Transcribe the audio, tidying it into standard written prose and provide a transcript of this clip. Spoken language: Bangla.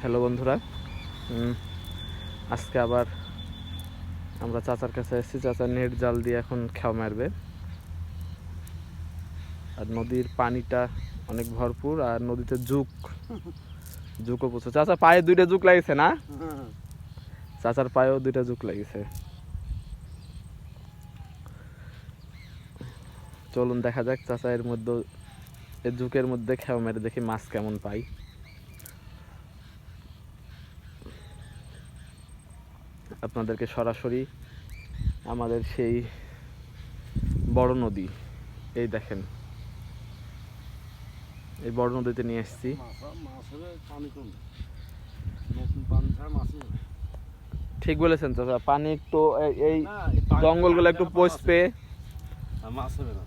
হ্যালো বন্ধুরা, আজকে আবার আমরা চাচার কাছে এসেছি। চাচা নেট জাল দিয়ে এখন খেয়া মারবে। আর নদীর পানিটা অনেক ভরপুর, আর নদীতে জুকও প্রচুর। চাচা পায়ে 2টা জুক লাগিয়েছে না? চাচার পায়েও 2টা জুক লাগিয়েছে। চলুন দেখা যাক চাচা এর মধ্যে, এই জুকের মধ্যে খেয়া মেরে দেখি মাছ কেমন পাই। আপনাদেরকে সরাসরি আমাদের সেই বড় নদী, এই দেখেন, এই বড় নদীতে নিয়ে এসেছি। ঠিক বলেছেন চাচা, পানি একটু এই জঙ্গলগুলো একটু পোষ পেয়ে মাছ হবে না।